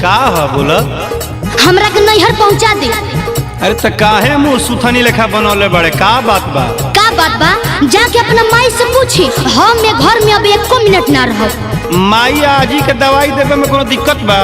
का है बोला? हमरा के नैहर पहुंचा दे। अरे त काहे मुँह सुथनी लेखा बनौले बड़े, का बात बा? का बात बा? जाके अपना माई से पूछी। हम घर में अब 1 मिनट ना रहो। माई आजी के दवाई देवे में कोनो दिक्कत बा?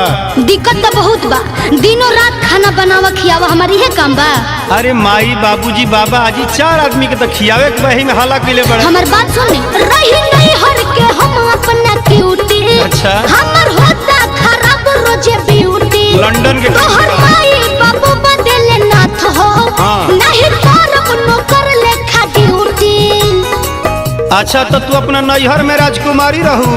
दिक्कत तो बहुत बा, दिनों रात खाना बनावा खियावा हमारी है काम बा। अरे माई बाबूजी बाबा आजी 4 आदमी के तो खियावे के बही में हाला कइले बड़े। हमार बात सुन, रही नहीं हर के हम अपना क्यूटी। अच्छा हमर होता खराब रोजे ब्यूटी। लंदन के तोहर माई बाबू बदले नाथ हो। हाँ। नहीं करब नौकर लेखा ड्यूटी। अच्छा तो तू अपना नैहर में राजकुमारी रहू?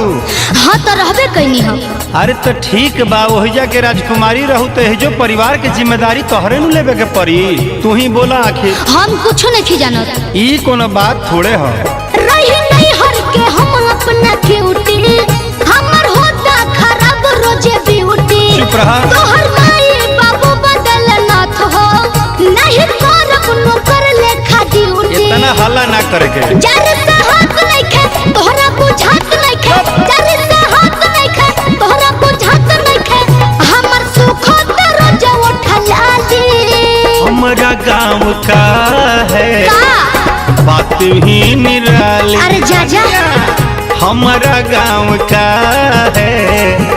हाँ तो रहबे कैनी हम। अरे तो ठीक बा, वही के राजकुमारी रहू तो जो परिवार के जिम्मेदारी तोहरे नु लेवे के पड़ी। तू ही बोला आखिर। हम कुछ नहीं जानत। ई कोनो बात थोड़े हो। रही नहीं हर के हम अपना क्यूटी। हमर होता खराब रोजे ब्यूटी। चुप रहा। तोहर माई बाबू बदल नाथ हो। नहीं करब नौकर लेखा ड्यूटी। इतना हल्ला ना करे के। जारे से हाथ नहीं खे तोहरा बुझात नहीं खे। जारे से हाथ नहीं खे तोहरा बुझात नहीं खे। हमर सुख तो रोज उठला दी। हमारा गाँव का है का बात ही निराली। अरे जा जा। हमारा गाँव का है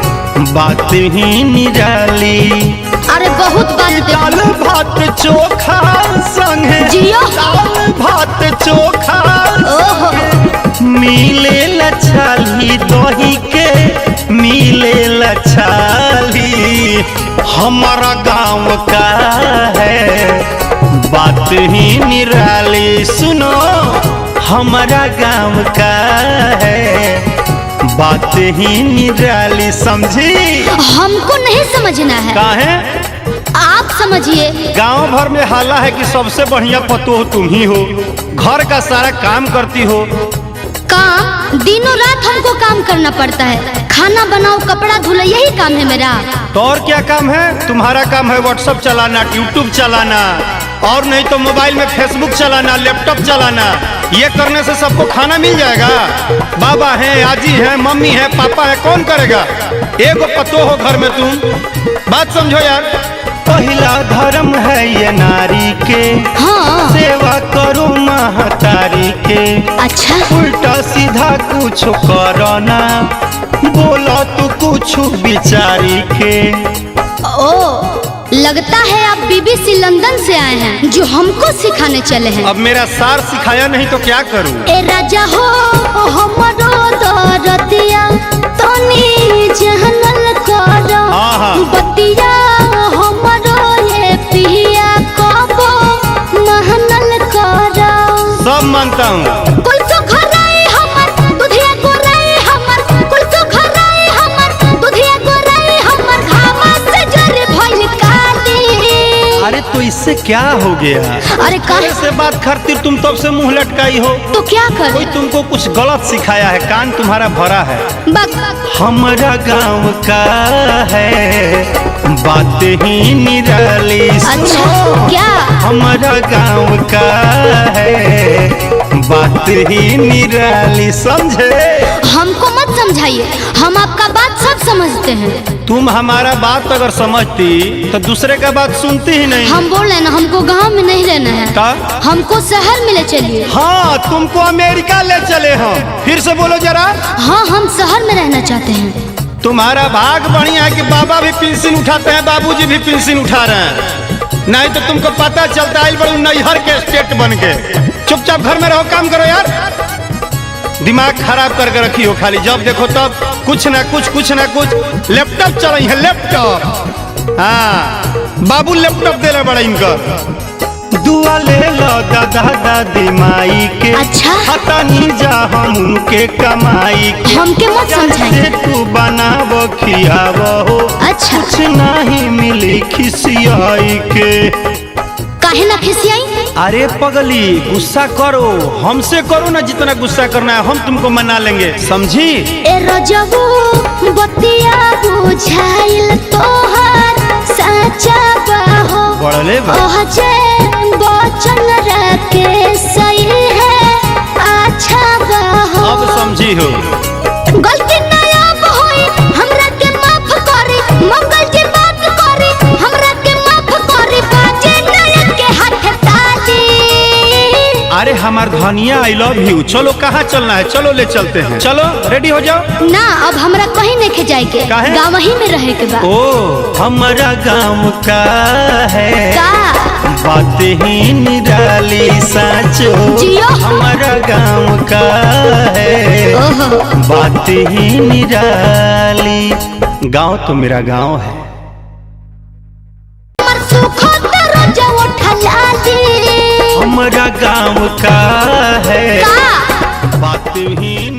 बात ही निराली। अरे बहुत बात दाल भात चोखा संगे जियो। दाल भात चोखा ओहो मिले लछाली दही के मिले लछाली। हमारा गाँव का है बात ही निराली। सुनो हमारा गाँव का है बात ही निराली, समझी? हमको नहीं समझना है। काहे? आप समझिए। गांव भर में हाला है कि सबसे बढ़िया पतोह तुम ही हो, घर का सारा काम करती हो। काम दिनों रात हमको काम करना पड़ता है। खाना बनाओ कपड़ा धुलो यही काम है मेरा। तो और क्या काम है? तुम्हारा काम है व्हाट्सएप चलाना, यूट्यूब चलाना, और नहीं तो मोबाइल में फेसबुक चलाना, लैपटॉप चलाना। ये करने से सबको खाना मिल जाएगा? बाबा है, आजी है, मम्मी है, पापा है, कौन करेगा? एगो पतो हो घर में तुम। बात समझो यार। पहला धर्म है ये नारी के। हाँ। सेवा करो महतारी के। अच्छा उल्टा सीधा कुछ करो ना, बोला तू कुछ बिचारी के। ओ लगता है आप बीबीसी लंदन से आए हैं जो हमको सिखाने चले हैं। अब मेरा सार सिखाया नहीं तो क्या करूं? ए राजा हो हमरो दरदिया तनी जहनल करो। आहा। बतिया हमरो ये पिया कबो महनल करो। सब मानता हूँ। कुल सुख राई हमर दुधिया गोराई हमर। कुल सुख राई हमर दुधिया गोराई हमर। घामा से जर भइल काली। अरे तो इससे क्या हो गया? अरे काहे से बात करती तुम तब से मुंह लटकाई हो। तो क्या कोई करे? तुमको कुछ गलत सिखाया है, कान तुम्हारा भरा है। बक हमारा गांव का है बात ही निराली। अच्छा क्या? हमारा गांव का है बात ही निराली, समझे? हमको मत समझाइए, हम आपका बात सब समझते हैं। तुम हमारा बात अगर समझती तो दूसरे का बात सुनती ही नहीं। हम बोल रहे ना हमको गांव में नहीं रहना है। का? हमको शहर में ले चलिए। हाँ तुमको अमेरिका ले चले हम। फिर से बोलो जरा। हाँ हम शहर में रहना चाहते हैं। तुम्हारा भाग बढ़िया है कि बाबा भी पेंशन उठाते हैं, बाबूजी भी पेंशन उठा रहे हैं। नहीं तो तुमको पता चलता है बड़े नैहर के स्टेट बन के। चुपचाप घर में रहो, काम करो यार। दिमाग खराब करके रखी हो खाली, जब देखो तब कुछ ना कुछ। लैपटॉप चलाई है, लैपटॉप। हाँ बाबू लैपटॉप दे रहे बड़ा इनका। दुआ ले लो दादा दादी माई के। अच्छा। हटानी जा हम उनके कमाई के। हमके मत समझाइए। तू बनावो खियावो। अच्छा। कुछ नहीं मिली खिसियाई के। काहे ना खिसियाई? अरे पगली गुस्सा करो, हमसे करो ना जितना गुस्सा करना है, हम तुमको मना लेंगे, समझी? ए रजबू बतिया बुझाइल तोहर सच्चा बाहो। बड़ले बा। ओह जे बचन रखे सही है अच्छा बाहो। अब समझी हो। गलती ना अब होई हमरा के माफ करी। मंगल जी हमार धनिया आई लव यू। चलो कहाँ चलना है, चलो ले चलते हैं। चलो रेडी हो जाओ। ना अब हमरा कहीं नहीं जाए के, गाँव ही में रहे के बा। ओ हमारा गाँव का है का बात ही निराली साचो, जियो हमारा गाँव का है बात ही निराली। गाँव तो मेरा गाँव है। हमारा गाँव का है बात ही